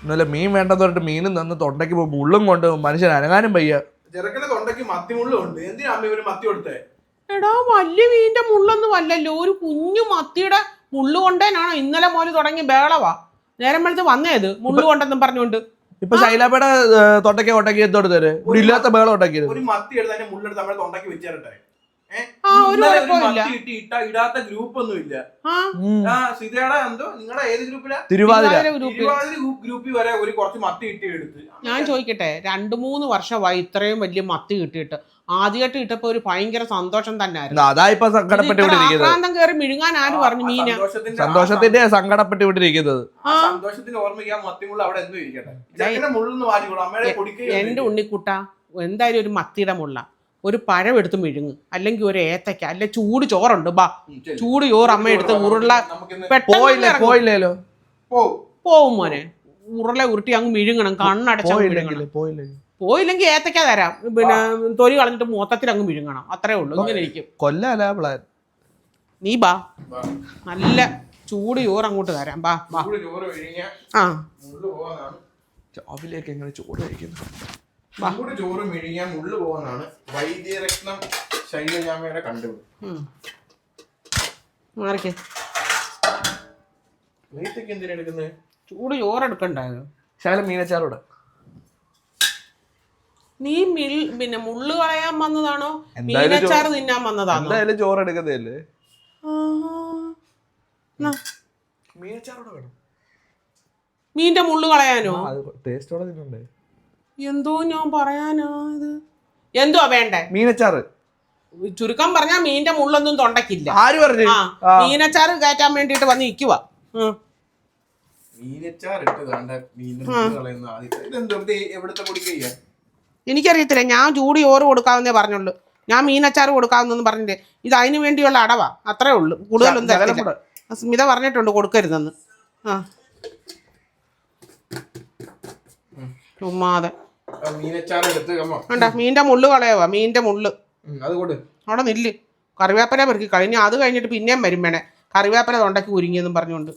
ഇന്നലെ മീൻ വേണ്ടെന്ന് പറഞ്ഞിട്ട് മീനും തന്ന് തൊണ്ടയ്ക്ക് മുള്ളും കൊണ്ട് മനുഷ്യൻ അനങ്ങാനും വയ്യ. ചെറുക്കന്റെ തൊണ്ടയ്ക്ക് മത്തി മുള്ളുണ്ട്. എന്തിനാ അമ്മ ഇവര് മത്തി കൊടുത്തേ? എടാ വലിയ മീനിന്റെ മുള്ളൊന്നും അല്ലല്ലോ, ഒരു കുഞ്ഞു മത്തിയുടെ മുള്ളു കൊണ്ടേനാണോ ഇന്നലെ മുതൽ തുടങ്ങി ബേളവാ. നേരം വെളുത്ത് വന്നേത് മുള്ളു കൊണ്ടെന്നും പറഞ്ഞോണ്ട്. ഇപ്പൊ ശൈലാപ്പയുടെ തൊണ്ടയ്ക്ക് ഒട്ടക്കി എടുത്തോടുത്തര് ഇവിടെ ഇല്ലാത്ത ബേളം ഉണ്ടാക്കിയത്. ഒരു മത്തി എടുത്ത് അതിന്റെ മുള്ളെടുത്ത് നമ്മുടെ തൊണ്ടയ്ക്ക് വെച്ചേരട്ടെ. ഇടാത്ത ഗ്രൂപ്പ് ഒന്നും ഇല്ല. സിതയുടെ എന്തോ നിങ്ങളുടെ ഏത് ഗ്രൂപ്പിലാ? തിരുവാതിര ഗ്രൂപ്പിൽ വരെ ഒരു കുറച്ച് മത്തി ഇട്ടി എടുത്ത്. ഞാൻ ചോദിക്കട്ടെ, 2-3 വർഷമായി ഇത്രയും വലിയ മത്തി കിട്ടിയിട്ട്. ആദ്യമായിട്ട് ഇട്ടപ്പോ ഒരു ഭയങ്കര സന്തോഷം തന്നെ ആയിരുന്നു. അതാ ഇപ്പൊ സങ്കടപ്പെട്ട് ആക്രാന്തം കയറി മിഴുങ്ങാൻ ആര് പറഞ്ഞു? മീന സന്തോഷത്തിന്റെ സങ്കടപ്പെട്ട് വിട്ടിരിക്കുന്നത്. സന്തോഷത്തിന് ഓർമ്മിക്കാൻ മത്തിമുള്ള അവിടെ എന്തോ ഇരിക്കട്ടെ. മുള്ളൊന്ന് വാരിക്കോളൂ അമ്മയുടെ പൊടിക്ക്. എന്റെ ഉണ്ണിക്കുട്ട എന്തായാലും ഒരു മത്തിയുടെ മുള്ള, ഒരു പഴം എടുത്ത് മിഴുങ്ങ്, അല്ലെങ്കിൽ ഒരു ഏത്തക്ക, അല്ലെ ചൂട് ചോറുണ്ട്, ബാ ചൂട് ചോറ് അമ്മ എടുത്ത് ഉരുള പോയില്ലല്ലോ പോവും മോനെ. ഉരുള ഉരുട്ടി അങ്ങ് മിഴുങ്ങണം, കണ്ണടച്ച പോയില്ലെങ്കിൽ ഏത്തക്ക തരാം, പിന്നെ തൊലി കളഞ്ഞിട്ട് മൊത്തത്തിൽ അങ്ങ് മിഴുങ്ങണം, അത്രേ ഉള്ളൂ. ഇങ്ങനെ ഇരിക്കും. കൊല്ലാല പ്ലാൻ. നീ ബാ, നല്ല ചൂട് ചോറ് അങ്ങോട്ട് തരാം. ബാ ബാ. ആ രാവിലേക്ക് എങ്ങനെ ചോറ് കഴിക്കുന്നു? ചൂട് ചോറ് മിഴിഞ്ഞാൽ മുള്ളു പോകുന്നതാണ് വൈദ്യരത്നം ശൈലജാമയുടെ കണ്ടുപിടി. എന്തിനാ എടുക്കുന്നത്? ചൂട് ചോറെടുക്കണ്ടായോ? ശകലം മീനച്ചാറോടെ. നീ പിന്നെ മുള്ളു കളയാൻ വന്നതാണോ മീനച്ചാറ് തിന്നാൻ വന്നതാണോ? എന്തായാലും ചോറ് എടുക്കുന്നതല്ലേ. മീനച്ചാറോടെ വേണം. മീന്റെ മുള്ളു കളയാനോ? ടേസ്റ്റോടെ തിന്നണ്ടേ? എന്തോ ഞാൻ പറയാനാ ഇത്. എന്തുവാ വേണ്ടേ? മീനച്ചാറ്. ചുരുക്കം പറഞ്ഞാ മീന്റെ മുള്ളൊന്നും തൊണ്ടക്കില്ല. ആര് പറഞ്ഞു? മീനച്ചാറ് കയറ്റാൻ വേണ്ടിട്ട് വന്ന് നിൽക്കുവാ. എനിക്കറിയത്തില്ല, ഞാൻ ചൂട് ചോറ് കൊടുക്കാവുന്നേ പറഞ്ഞുള്ളൂ. ഞാൻ മീനച്ചാറ് കൊടുക്കാവുന്നെന്ന് പറഞ്ഞിട്ട് ഇത് അതിനു വേണ്ടിയുള്ള അടവാ, അത്രേ ഉള്ളൂ. കൂടുതലൊന്നും തരത്തില്ല. സ്മിത പറഞ്ഞിട്ടുണ്ട് കൊടുക്കരുതെന്ന്. ചുമ്മാതെ മീന്റെ മുള്ളു കളയവാ, മീന്റെ മുള്ളു അവിടെ നില്ല്. കറിവേപ്പല പെറുക്കി കഴിഞ്ഞ അത് കഴിഞ്ഞിട്ട് പിന്നെയും വരും വേണേ കറിവേപ്പല തൊണ്ടയ്ക്ക് കുരുങ്ങിയെന്നും പറഞ്ഞുകൊണ്ട്.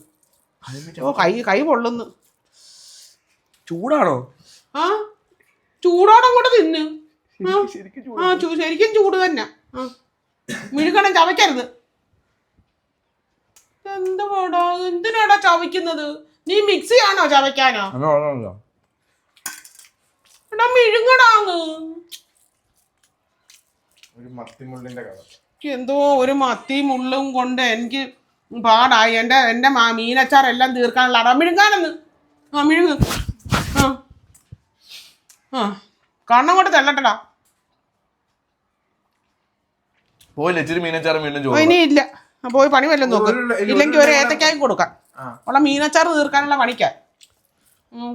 ഓ കൈ പൊള്ളുന്നു. ചൂടാണോ? ആ ചൂടോടെ കൂടെ തിന്ന്. ശരിക്കും ചൂട് തന്നെ. മിഴുകണം, ചവയ്ക്കരുത്. എന്തുവാടാ, എന്തിനാടാ ചവയ്ക്കുന്നത്? നീ മിക്സിയാണോ ചവയ്ക്കാനോ? എടാ മിഴുങ്ങടാന്ന്. എന്തോ ഒരു മത്തി മുള്ളും കൊണ്ട് എനിക്ക് പാടായി. എന്റെ മീനച്ചാർ എല്ലാം തീർക്കാനുള്ള അട. മിഴുങ്ങാനെന്ന്. മിഴുങ്ങ്. കണ്ണം കൊണ്ട് തെള്ളട്ടടാ. ഇനി ഇല്ല, പോയി പണി വല്ലതും നോക്ക്. ഇല്ലെങ്കിൽ ഒരു ഏത്തക്കായും കൊടുക്കാം. ഉള്ള മീനച്ചാർ തീർക്കാനുള്ള പണിക്കാ.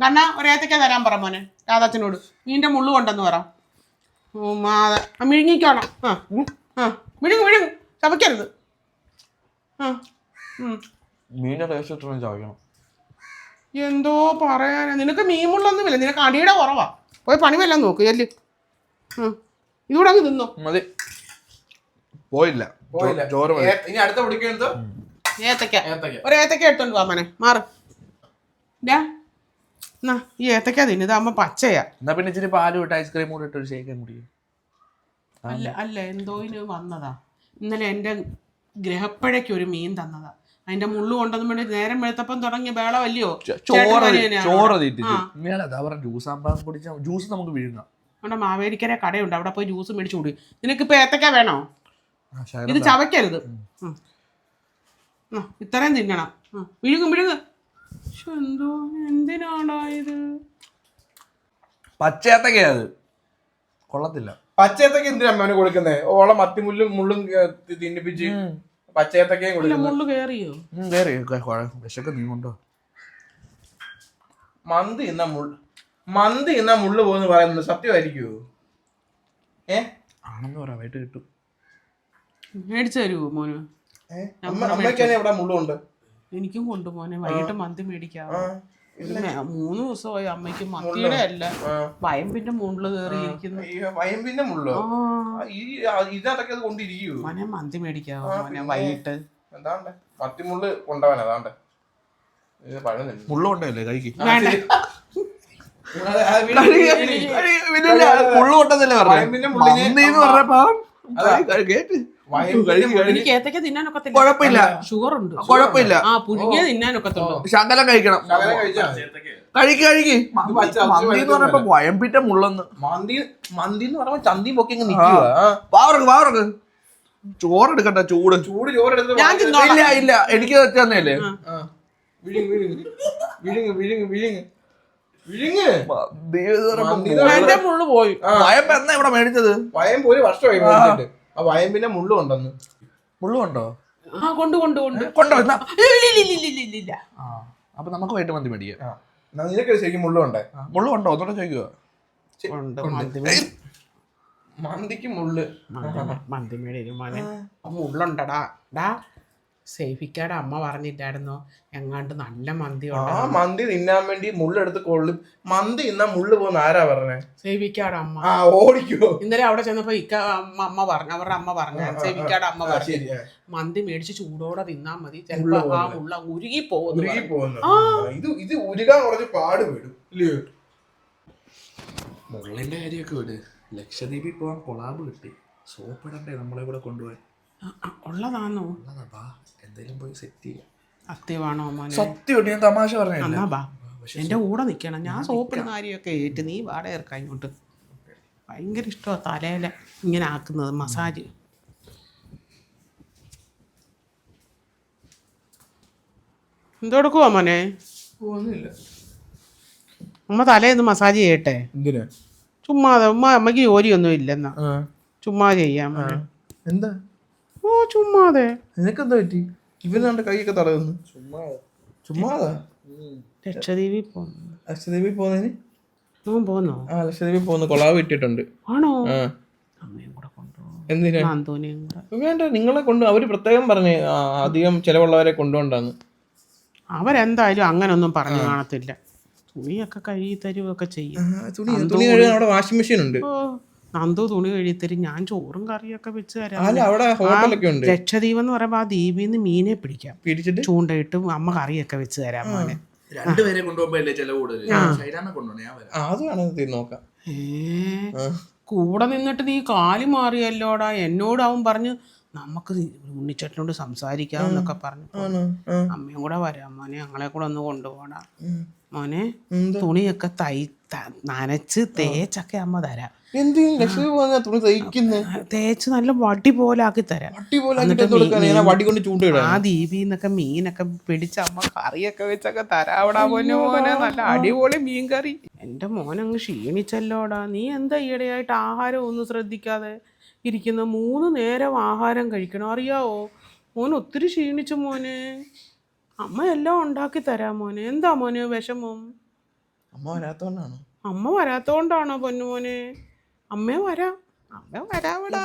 കണ്ണ ഒരു ഏത്തക്ക തരാൻ പറ മോനെ രാധാച്ചനോട്. മീൻ്റെ മുള്ളു കൊണ്ടെന്ന് പറ. മിഴുങ്ങിക്കോണം. മിഴുങ്ങ് ചവയ്ക്കരുത്. എന്തോ പറയാനാ, നിനക്ക് മീൻ മുള്ളൊന്നുമില്ല, നിനക്ക് അടിയുടെ കുറവാ. പോയി പണി വല്ലതും നോക്ക്. ചെല്ല്. ഇതൂടെ അങ്ങ് തിന്നോ. പോയില്ല. ഏത്തക്ക ഒരു ഏത്തക്ക എടുത്തോണ്ട് പോവാ മോനെ. മാറ്. ഈ ഏത്തക്ക തിന്നതാകുമ്പോ പച്ചയാ. എന്നാ പിന്നെ ഇച്ചിരി പാലും ഇട്ട് ഐസ്ക്രീം കൂടെ ഇട്ട് ഷേക്കാൻ കുടിക്കും. അല്ല എന്തോയിന് വന്നതാ. ഇന്നലെ എന്റെ ഗ്രഹപ്പഴയ്ക്ക് ഒരു മീൻ തന്നതാ. അതിന്റെ മുള്ളു കൊണ്ടൊന്നും വേണ്ടി നേരം വെളുത്തപ്പം തുടങ്ങിയ ബേളവല്ലയോ. ജ്യൂസ് നമുക്ക് വിഴുങ്ങാം. അവിടെ മാവേലിക്കര കടയുണ്ട്, അവിടെ പോയി ജ്യൂസ് മേടിച്ചു കൂടി. നിനക്കിപ്പോ ഏത്തക്ക വേണോ? ഇത് ചവയ്ക്കരുത്. ഇത്രയും തിന്നണം. വിഴുങ്ങ്. എന്തോ എന്തിനാടാ ഇത്? പച്ചേത്തക്കയാ അത്, കൊള്ളത്തില്ല. പച്ചേത്തക്ക എന്തിനാ അമ്മേനെ കൊടുക്കുന്നേ? ഓളെ മുള്ളും തിന്നിപ്പിച്ച് പച്ചേത്തക്കയും കൊടുക്കും. മുള്ളു കേറിയോ? വിശക്ക് നീ കൊണ്ടോ. മന്തി ഇന്ന മുള്ളു പോകുന്ന പറയുന്നത് സത്യമായിരിക്കുമോ? ആണെന്ന് പറയാം, വൈകിട്ട് കിട്ടും. മേടിച്ചു തരുമോ മോന്? അമ്മയ്ക്കാണ് ഇവിടെ മുള്ളുണ്ട്. എനിക്കും കൊണ്ടു മോനെ, വൈകിട്ട് മന്തി മേടിക്കാം. 3 ദിവസമായി അമ്മയ്ക്ക് മത്തിയുടെ അല്ല വയമ്പിന്റെ മുള്ളു കയറിയിരിക്കുന്നു. വയമ്പിന്റെ മുള്ളോ? ഇതിനകത്തൊക്കെ അത് കൊണ്ടിരിക്കൂ. മോനെ മന്തി മേടിക്കാവോ മോനെ വൈകിട്ട്? എന്താണ്ട് മത്തിമുള്ള് കൊണ്ടുപോകാൻ. അതാണ്ട് മുള്ളുകൊണ്ടല്ലേ കഴിക്ക്. വേണ്ട. മുള്ളുകൊണ്ടെന്നല്ലേ വയമ്പിന്റെ മുള്ളിന് പറഞ്ഞപ്പോ കേട്ട് എനിക്ക് ഏത്തക്ക തിന്നാനൊക്കത്തില്ല. കുഴപ്പമില്ല, ഷുഗർ ഉണ്ട്. കുഴപ്പമില്ല. ആ പുഴുങ്ങിയ തിന്നാനൊക്കത്തുള്ളൂ. ശകലം കഴിക്കണം. ശകലം കഴിച്ചാ കഴിക്ക് മന്തി എന്ന് പറഞ്ഞപ്പോ വയമ്പിറ്റ മുള്ളന്ന്. മന്തി എന്ന് പറയുമ്പോ ചന്തി പൊക്കി നിൽക്കുക. വാവറക്ക് ചോറെടുക്കണ്ട, ചൂട് ചോറെടുത്ത് ഞാൻ തിന്നോളാം. ഇല്ല ഇല്ല, എനിക്ക് തന്നെയല്ലേ. എന്റെ മുള്ളു പോയി. വയമ്പ് എന്നാ ഇവിടെ മേടിച്ചത്? വയമ്പ് ഒരു വർഷമായി മേടിച്ചിട്ട്. ആ വയമ്പിന്റെ മുള്ളു ഉണ്ടെന്ന്. മുള്ളുണ്ടോ? ആ കൊണ്ടു കൊണ്ടോ? ഇല്ല. അപ്പൊ നമുക്ക് വൈകിട്ട് മന്തി മേടിക്കാം. നിനക്ക് ശരിക്കും മുള്ളു ഉണ്ടേ? മുള്ളുണ്ടോ? ഒന്നുകൂടെ ചോദിക്കുക. മന്തിക്ക് മുള്ളു. മന്തി മേടിക്കും മോനെ. മുള്ളുണ്ടടാ. ഡാ സേഫിക്കാടെ അമ്മ പറഞ്ഞിട്ടായിരുന്നോ എങ്ങാണ്ട് നല്ല മന്തി ആ മന്തി തിന്നാൻ വേണ്ടി മുള്ളെടുത്ത് കൊള്ളും. മന്തി തിന്നാൻ മുള്ളു പോകുന്ന ആരാ പറഞ്ഞേ? സേവിക്കാടെ അമ്മ. ആ ഓടിക്കോ. ഇന്നലെ അവിടെ ചെന്നപ്പോ അമ്മ പറഞ്ഞു, അവരുടെ അമ്മ പറഞ്ഞു, സേവിക്കാടെ അമ്മ പറഞ്ഞു മന്തി മേടിച്ച് ചൂടോടെ തിന്നാൻ മതി, ചിലപ്പോ ആ മുള്ള ഉരുകി പോകുന്നു. ഇത് ഉരുകാൻ കുറച്ച് പാട് വിടും ഇല്ലയോ? മുള്ളിന്റെ കാര്യമൊക്കെ വിട്. ലക്ഷദ്വീപിൽ പോവാൻ കൊളാബ് കിട്ടി. സോപ്പിടണ്ടേ നമ്മളെ കൂടെ കൊണ്ടുപോയി? ഉള്ളതാണോ? എന്തായാലും പോയി സെറ്റ് ചെയ്യാം. സത്യമാണോ മോനെ? സത്യം, ഞാൻ തമാശ പറഞ്ഞില്ല. എന്നാ ബാ, എന്റെ കൂടെ നിക്കണം. ഞാൻ സോപ്പിടുന്ന കാര്യമൊക്കെ ഏറ്റ് നീ വാടക ഇറക്കാം ഇങ്ങോട്ട്. ഭയങ്കര ഇഷ്ടമാണ് തലയില ഇങ്ങനെ ആക്കുന്നത്, മസാജ്. എന്തെടുക്കുവാ മോനെ? ഒന്നുമില്ല. അമ്മ തലേന്ന് മസാജ് ചെയ്യട്ടെ. എന്തിനാ? ചുമ്മാതെ അമ്മക്ക് ജോലിയൊന്നും ഇല്ലെന്നാ, ചുമ്മാ ചെയ്യാൻ. എന്താ? ഓ ചുമ്മാതെ. നിനക്കെന്താ പറ്റി? ഇവനാണ്ട് കൈയൊക്കെ തടയുന്നു. ചുമ്മാതാ. ലക്ഷദ്വീപിൽ പോകുന്നു. ലക്ഷദ്വീപിൽ പോകുന്നതിന് പോന്നോ? ആ ലക്ഷദ്വീപിൽ പോകുന്നു. കൊളാവ് ഇട്ടിട്ടുണ്ട്. ആണോ? അമ്മയും കൂടെ കൊണ്ടുപോകും. എന്തിനാ? അന്തോനിയും കൂടെ. വേണ്ട, നിങ്ങളെ കൊണ്ട് അവര് പ്രത്യേകം പറഞ്ഞേ അധികം ചെലവുള്ളവരെ കൊണ്ടുപോണ്ടാന്ന്. അവരെന്തായാലും അങ്ങനൊന്നും പറഞ്ഞു കാണത്തില്ല. തുണിയൊക്കെ കഴുകി തരുവൊക്കെ ചെയ്യും. തുണി കഴുകാൻ അവിടെ വാഷിംഗ് മെഷീൻ ഉണ്ട്. നന്ദു തുണി കഴുകി തരും, ഞാൻ ചോറും കറിയൊക്കെ വെച്ച് തരാം. അവിടെ ഹോട്ടലൊക്കെ ഉണ്ട്. ലക്ഷദ്വീപ് എന്ന് പറയുമ്പോ ആ ദ്വീപിൽ നിന്ന് മീനെ പിടിക്കാം, പിടിച്ചിട്ട് ചൂണ്ടയിട്ട് അമ്മ കറിയൊക്കെ വെച്ച് തരാം മോനെ. രണ്ടുപേരെ കൊണ്ടുപോകുമ്പോ ചില കൂടുതൽ അത് വേണമെങ്കിൽ നോക്കാം. കൂടെ നിന്നിട്ട് നീ കാല് മാറിയല്ലോടാ. എന്നോട് അവൻ പറഞ്ഞു നമുക്ക് ഉണ്ണിച്ചേട്ടനോട് സംസാരിക്കാന്നൊക്കെ പറഞ്ഞു. അമ്മയും കൂടെ വരാം മോനെ, ഞങ്ങളെ കൂടെ ഒന്ന് കൊണ്ടുപോടാ മോനെ. തുണിയൊക്കെ നനച്ച് തേച്ചൊക്കെ അമ്മ തരാം. തേച്ച് നല്ല വടി പോലെ ആക്കി തരാം. ആ ദ്വീപിന്നൊക്കെ മീനൊക്കെ പിടിച്ച അമ്മ കറിയൊക്കെ വെച്ചൊക്കെ തരാവടാ മോനെ. മോനെ നല്ല അടിപൊളി മീൻ കറി. എന്റെ മോനങ്ങ് ക്ഷീണിച്ചല്ലോടാ. നീ എന്താ ഈയിടെയായിട്ട് ആഹാരം ഒന്നും ശ്രദ്ധിക്കാതെ ഇരിക്കുന്ന? 3 നേരം ആഹാരം കഴിക്കണം, അറിയാവോ? മോൻ ഒത്തിരി ക്ഷീണിച്ചു മോനെ. അമ്മ എല്ലാം ഉണ്ടാക്കി തരാം മോനെ. എന്താ മോനെ വിഷമം? അമ്മ വരാത്തോണ്ടാണോ? അമ്മ വരാത്തോണ്ടാണോ പൊന്നുമോനെ? അമ്മ വരാവിടാ.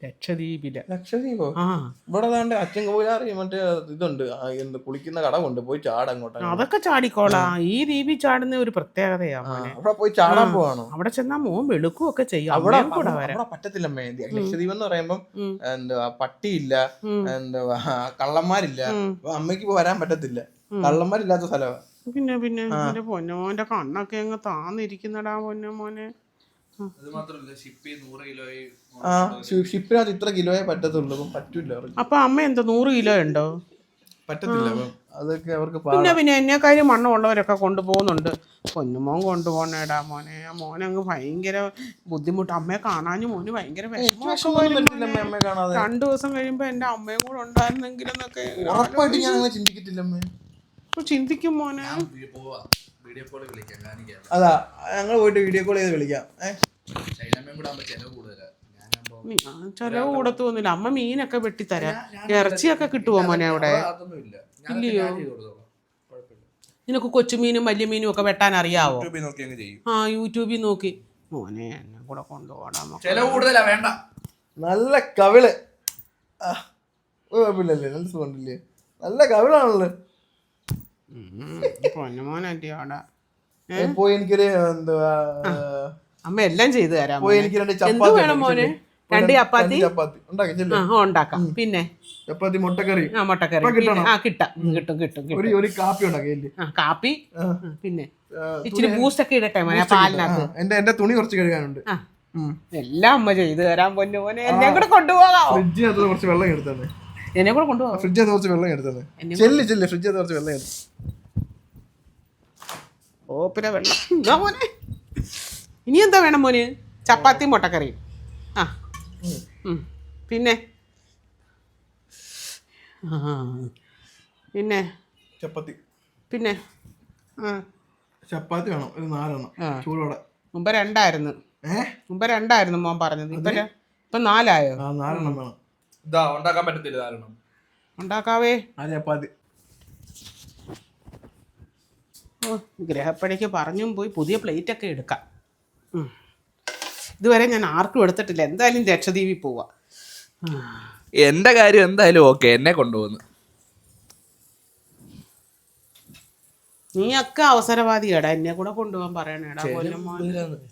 ലക്ഷദ്വീപില്. ലക്ഷദ്വീപോ? ഇവിടെ അച്ഛൻ കോവിലാറി മറ്റേ ഇതുണ്ട്, കുളിക്കുന്ന കടമുണ്ട്, പോയി ചാടങ്ങോട്ട്. അതൊക്കെ ചാടിക്കോളാ. ഈ ദ്വീപിൽ ചാടുന്ന ഒരു പ്രത്യേകതയാ മോനെ. അവിടെ പോയി ചാടാൻ പോവാണോ? അവിടെ ചെന്നാ മോൻ വെളുക്കുവൊക്കെ ചെയ്യും. അവിടെ പറ്റത്തില്ലമ്മേ. ലക്ഷദ്വീപ് എന്ന് പറയുമ്പം എന്താ പട്ടിയില്ല, എന്താ കള്ളന്മാരില്ല. അമ്മയ്ക്ക് വരാൻ പറ്റത്തില്ല, കള്ളന്മാരില്ലാത്ത സ്ഥലമാണ്. പിന്നെ എന്റെ പൊന്നോന്റെ കണ്ണൊക്കെ അങ്ങ് താന്നിരിക്കുന്നടാ പൊന്നോനെ. ഷിപ്പിനകത്ത് ഇത്ര കിലോയെ പറ്റത്തുള്ളൂ, പറ്റൂല. അപ്പൊ അമ്മ എന്താ 100 കിലോ ഉണ്ടോ? പറ്റത്തില്ല. അതൊക്കെ അവർക്ക് പിന്നെ എന്നെക്കാളും മണ്ണമുള്ളവരൊക്കെ കൊണ്ടുപോകുന്നുണ്ട്. പൊന്നുമോൻ കൊണ്ടുപോകണേടാ മോനെ. ആ മോനങ്ങ് ഭയങ്കര ബുദ്ധിമുട്ട്. അമ്മയെ കാണാഞ്ഞു മോന് ഭയങ്കര വിഷമം. 2 ദിവസം കഴിയുമ്പോ എന്റെ അമ്മയും കൂടെ ഉണ്ടായിരുന്നെങ്കിലെന്നൊക്കെ ചിന്തിക്കത്തില്ലമ്മേ. ചിന്തിക്കും മോനെ. അതാ ഞങ്ങൾ പോയിട്ട് വീഡിയോ കോൾ ചെയ്ത് വിളിക്കാം. ചെലവ് കൂടത്തൊന്നുമില്ല. അമ്മ മീനൊക്കെ വെട്ടിത്തരാം. ഇറച്ചിയൊക്കെ കിട്ടുവോ മോനെ അവിടെ? ഇല്ലയോ? നിനക്ക് കൊച്ചുമീനും വലിയ മീനും ഒക്കെ വെട്ടാൻ അറിയാവോ? യൂട്യൂബിൽ നോക്കി. മോനെ എന്നെ കൂടെ കൊണ്ടുപോകണം. വേണ്ട. നല്ല കവിള്. കുഴപ്പമില്ലല്ലേ? നല്ല സുഖമില്ലേ? നല്ല കവിളാണല്ലോ. പൊന്നുമോനല്ലേ അവിടെ പോയി എനിക്കൊരു എന്തുവാ അമ്മ എല്ലാം ചെയ്തു തരാം. പോയി എനിക്ക് 2 എന്ത് വേണം മോനെ? 2 ചപ്പാത്തി ചപ്പാത്തി ഉണ്ടാക്കി ചെല്ലേ. ഉണ്ടാക്കാം. പിന്നെ ചപ്പാത്തി മുട്ടക്കറി മുട്ടക്കറി കിട്ടും. ഒരു കാപ്പി ഉണ്ടാക്കി. കാപ്പി പിന്നെ ഇച്ചിരി ബൂസ്റ്റ് ഒക്കെ ഇടട്ടെ മോനെ പാലിനകത്ത്. എന്റെ തുണി കുറച്ച് കഴുകാനുണ്ട്. എല്ലാം അമ്മ ചെയ്ത് തരാൻ പൊന്നു മോനെ. എന്നെ കൂടെ കൊണ്ടുപോകാം. ഫ്രിഡ്ജിനകത്ത് കുറച്ച് വെള്ളം എടുത്തത്. എന്നെ കൂടെ കൊണ്ടുപോകാം. ഫ്രിഡ്ജിനകത്ത് കുറച്ച് വെള്ളം എടുത്തത്. ചെല്ല് ഫ്രിഡ്ജിനകത്ത് കുറച്ച് വെള്ളം എടുത്തു. പിന്നെ വെള്ളം എന്താ മോനെ? ഇനി എന്താ വേണം മോന്? ചപ്പാത്തി മുട്ടക്കറി. പിന്നെ പിന്നെ ചപ്പാത്തി പിന്നെ ചപ്പാത്തി വേണം ഒരു 4 എണ്ണം ചൂടോടെ. മുമ്പ് 2 മോൻ പറഞ്ഞത്. ഇപ്പൊ 4 ആയോ? 4 എണ്ണം വേണം. ഇതാ ഉണ്ടാക്കാൻ പറ്റത്തില്ല 4 എണ്ണം. ഉണ്ടാക്കാവേ. ചപ്പാത്തി ഗ്രഹപ്പണിക്ക് പറഞ്ഞും പോയി പുതിയ പ്ലേറ്റ് ഒക്കെ എടുക്കാം. ഇതുവരെ ഞാൻ ആർക്കും എടുത്തിട്ടില്ല. എന്തായാലും ലക്ഷദ്വീപിൽ പോവാ. എന്റെ കാര്യം എന്തായാലും ഓക്കെ, എന്നെ കൊണ്ടുപോകുന്നു. നീയൊക്കെ അവസരവാദിയാടാ, എന്നെ കൂടെ കൊണ്ടുപോകാൻ പറയണേടാ.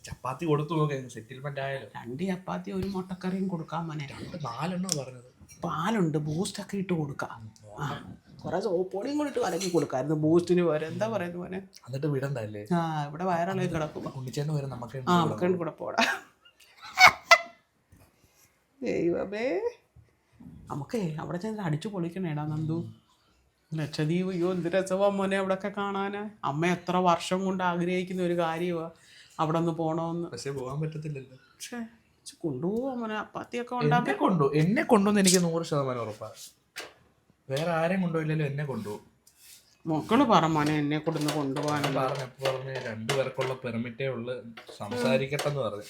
ചപ്പാത്തി കൊടുത്തു നോക്കേ, സെറ്റിൽമെന്റ് ആയാലും. 2 ചപ്പാത്തി 1 മുട്ടക്കറിയും കൊടുക്കാൻ മോനെ. 4 എണ്ണം പറഞ്ഞത്. പാലുണ്ട്, ബൂസ്റ്റ് ഒക്കെ ഇട്ട് കൊടുക്കാം. കുറെ സോപ്പൊടിയും കൂടി ഇട്ട് കലക്കി കൊടുക്കായിരുന്നു ബൂസ്റ്റിന് പകരം. എന്താ പറയുന്നത് മോനെ? എന്നിട്ട് വിടണ്ടല്ലേ? ഇവിടെ വയറിളകി കിടക്കും. ഉണ്ണിച്ചേട്ടൻ വരെ നമുക്ക് നമുക്കുണ്ട് കൂടെ പോടാ. ദൈവമേ, നമുക്കേ അവിടെ ചെന്ന് അടിച്ചു പൊളിക്കണേടാ നന്ദു. ലക്ഷദ്വീപ്, അയ്യോ എന്ത് രസമാ മോനെ അവിടെയൊക്കെ കാണാന്. അമ്മ എത്ര വർഷം കൊണ്ട് ആഗ്രഹിക്കുന്ന ഒരു കാര്യമാണ് അവിടെ ഒന്ന് പോണോന്ന്. പക്ഷെ പോകാൻ പറ്റത്തില്ലല്ലോ. പക്ഷേ കൊണ്ടുപോവാ മോനെ. ചപ്പാത്തിയൊക്കെ ഉണ്ടാക്കി എന്നെ കൊണ്ടുവന്ന് എനിക്ക് 100% ഉറപ്പാണ്. വേറെ ആരെയും കൊണ്ടുപോയില്ലല്ലോ, എന്നെ കൊണ്ടുപോകും. മക്കള് പറ മോനെ എന്നെ കൊടുന്ന് കൊണ്ടുപോകാൻ. പറഞ്ഞ് 2 പേർക്കുള്ള പെർമിറ്റേ ഉള്ളു, സംസാരിക്കട്ടെന്ന് പറഞ്ഞു.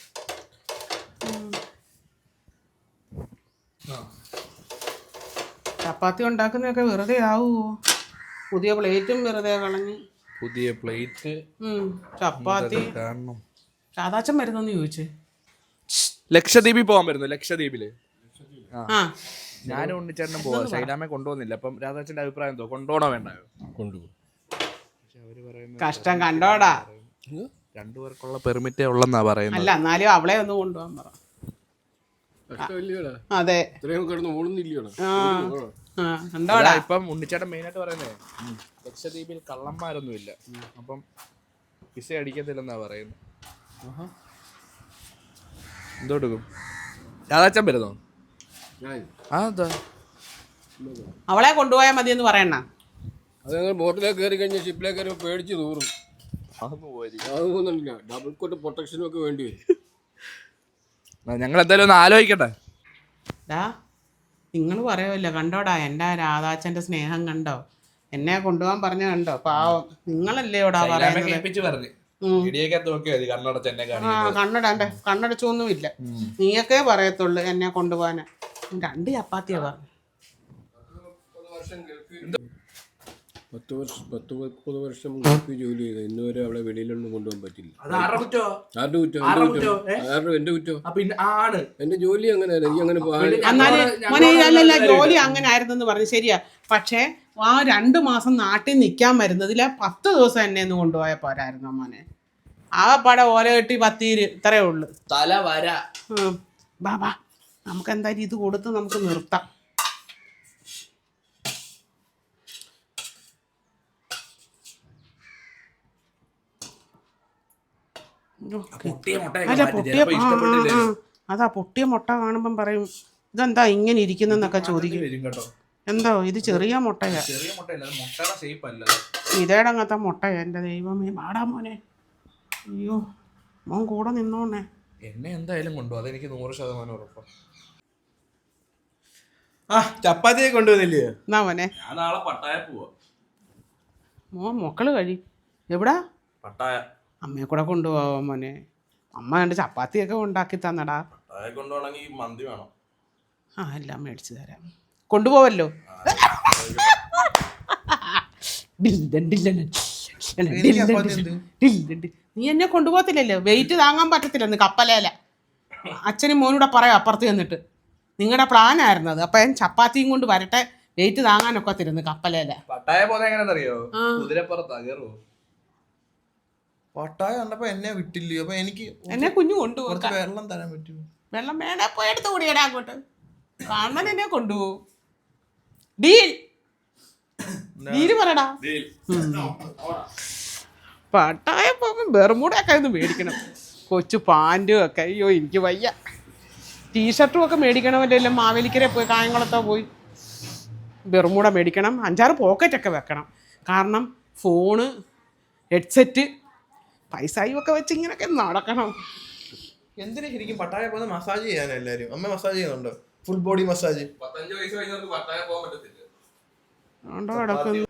ചപ്പാത്തി ഉണ്ടാക്കുന്നതൊക്കെ വെറുതെ ആവുമോ? പുതിയ പ്ലേറ്റും വെറുതെ കളഞ്ഞ്. പുതിയ പ്ലേറ്റ് ചപ്പാത്തി കാണണം. രാധാച്ചൻ വരുന്നെന്ന് ചോദിച്ചേ. ലക്ഷദ്വീപിൽ പോകാൻ വരുന്നു. ലക്ഷദ്വീപില് ഞാനും ഉണ്ണിച്ചേട്ടനും പോവാ. ശൈലാമ്മയെ കൊണ്ടുപോകുന്നില്ല. അപ്പം രാധാച്ചന്റെ അഭിപ്രായം എന്തോ, കൊണ്ടുപോകണോ വേണ്ടായോ? കൊണ്ടുപോകും. കഷ്ടം കണ്ടോടാ. 2 പേർക്കുള്ള പെർമിറ്റേ ഉള്ളെന്നാ പറയുന്നത്. അല്ല എന്നാലും അവളെ ഒന്ന് കൊണ്ടുപോകാൻ പറ. അതെ ഇപ്പം ഉണ്ണിച്ചേട്ടൻ മെയിനായിട്ട് പറയുന്നേ ലക്ഷദ്വീപിൽ കള്ളന്മാരൊന്നും ഇല്ല, അപ്പം പിസ അടിക്കത്തില്ലെന്നാ പറയുന്നത്. എന്തോടുക്കും രാധാച്ചൻ വരുന്നോ? അവളെ കൊണ്ടുപോയാൽ മതി എന്ന് പറയണ. അത് ബോട്ടിലേക്ക് കയറി കഴിഞ്ഞാൽ ഷിപ്പിലേക്ക് കയറി പേടിച്ച് തൂറും. അതൊന്നുമില്ല, ഡബിൾ കോട്ട് പ്രൊട്ടക്ഷനും ഒക്കെ വേണ്ടി വരും. ഞങ്ങൾ എന്തായാലും ഒന്ന് ആലോചിക്കട്ടെ. നിങ്ങൾ പറയുമല്ലോ കണ്ടോടാ എൻ്റെ രാധാച്ചന്റെ സ്നേഹം കണ്ടോ, എന്നെ കൊണ്ടുപോകാൻ പറഞ്ഞ കണ്ടോ. പാവം നിങ്ങളല്ലേ ഇവിടെ പറയുന്നത്. കണ്ണടച്ചൊന്നുമില്ല, നീയൊക്കെ പറയത്തുള്ളു എന്നെ കൊണ്ടുപോകാൻ. 2 ചപ്പാത്തിയാ പറഞ്ഞു. 10-30 വർഷം ജോലി ചെയ്തു, ഇന്നുവരെ അവളെ വെളിയിലൊന്നും കൊണ്ടുപോകാൻ പറ്റില്ല. എന്റെ കുറ്റോ? എന്റെ ജോലി അങ്ങനെ ജോലി അങ്ങനെ ആയിരുന്നെന്ന് പറഞ്ഞു ശരിയാ. പക്ഷെ ആ 2 മാസം നാട്ടിൽ നിൽക്കാൻ വരുന്നതില് 10 ദിവസം എന്നെ ഒന്ന് കൊണ്ടുപോയാൽ പോരായിരുന്നു മോനെ. ആ പട ഓല കെട്ടി 10 ഇത്രേ ഉള്ളു. തല വര. ബാബാ നമുക്ക് എന്തായാലും ഇത് കൊടുത്ത് നമുക്ക് നിർത്താം. അതാ പൊട്ടിയ മുട്ട കാണുമ്പം പറയും ഇതെന്താ ഇങ്ങനെ ഇരിക്കുന്നെന്നൊക്കെ ചോദിക്കും. എന്തോ ഇത് ചെറിയ മുട്ടയാ, ഇതേടങ്ങത്തെ മുട്ടയാ. എൻ്റെ ദൈവമേ, പാടാ മോനെ. അയ്യോ മോൻ കൂടെ നിന്നോണേ. എന്നെ എന്തായാലും കൊണ്ടുപോകും, അതെനിക്ക് 100% ഉറപ്പാണ്. ചപ്പാത്തിയെ കൊണ്ടുവന്നില്ലേ? എന്നാ മോനെ, ഞാൻ നാളെ പട്ടായ പോവാ. മക്കള് കഴി എവിടാ? പട്ടായ. അമ്മയെ കൂടെ കൊണ്ടുപോവാ മോനെ. അമ്മ കണ്ട് ചപ്പാത്തിയൊക്കെ ഉണ്ടാക്കി തന്നടാ. പട്ടായ കൊണ്ടുപോകണമെങ്കിൽ മന്തി വേണം. എല്ലാം മേടിച്ചു തരാം, കൊണ്ടുപോവല്ലോ. നീ എന്നെ കൊണ്ടുപോകത്തില്ലല്ലോ, വെയിറ്റ് താങ്ങാൻ പറ്റത്തില്ലെന്ന് കപ്പലേല. അച്ഛനും മോനൂടെ പറയാം അപ്പുറത്ത് ചെന്നിട്ട്. നിങ്ങളുടെ പ്ലാൻ ആയിരുന്നു അത്. അപ്പൊ ചപ്പാത്തിയും കൊണ്ട് വരട്ടെ, വെയിറ്റ് താങ്ങാനൊക്കെ തിരുന്ന് കപ്പലേല. പട്ടായ പോകുന്നത് എങ്ങനെയാണെന്നറിയോ? കുതിരപ്പുറത്താ കയറുവോ? പട്ടായ കണ്ടപ്പോ എന്നെ വിട്ടില്ലയോ? അപ്പൊ എനിക്ക് എന്നെ കുഞ്ഞു കൊണ്ടുപോകാം. വെള്ളം തരാൻ പറ്റുമോ? വെള്ളം വേണേ പോയി എടുത്ത് കൂടിയടാ അങ്ങോട്ട്. കാണാൻ എന്നെ കൊണ്ടുപോകും. ഡീൽ പറയടാ. പട്ടായ പോകുമ്പോൾ ബെർമൂടയൊക്കെ ഒന്ന് മേടിക്കണം. കൊച്ചു പാൻറ്റും ഒക്കെ. അയ്യോ എനിക്ക് വയ്യ. ടീഷർട്ടും ഒക്കെ മേടിക്കണമല്ലോ. മാവേലിക്കരെ പോയി കായംകുളത്തോ പോയി ബെർമൂട മേടിക്കണം. 5-6 പോക്കറ്റൊക്കെ വെക്കണം. കാരണം ഫോണ്, ഹെഡ്സെറ്റ്, പൈസയും ഒക്കെ വെച്ച് ഇങ്ങനെയൊക്കെ നടക്കണം. എന്തിനാ ശരിക്കും പട്ടായ പോകുന്ന മസാജ് ചെയ്യാൻ എല്ലാരും? അമ്മ മസാജ് ചെയ്യുന്നുണ്ടോ? Full body massage. 15 വയസ്സ് കഴിഞ്ഞവർക്ക് പട്ടായ പോകാൻ പറ്റത്തില്ല. ആണ്ടോ കിടക്കുന്നു.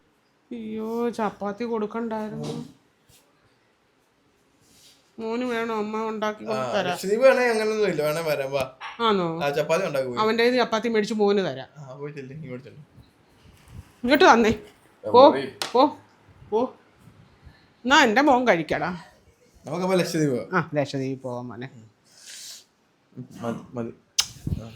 അയ്യോ ചപ്പാത്തി കൊടുക്കണ്ടായിരുന്നു. മോന് വേണോ? അമ്മ ഉണ്ടാക്കി തരാം. അങ്ങനൊന്നും ഇല്ല, വേണേ വരാം. വാ. ആണോ? ചപ്പാത്തി ഉണ്ടാക്കും. അവൻ്റെ ചപ്പാത്തി മേടിച്ച് മോന് തരാം. പോയിട്ടില്ലേ? ഇങ്ങോട്ട് തന്നേ. പോ പോ പോ. എന്നാ എൻ്റെ മോൻ കഴിക്കടാ. നമുക്കപ്പോ ലക്ഷദ്വീപ്. ലക്ഷദ്വീപ് പോവാൻ മോനെ. മതി.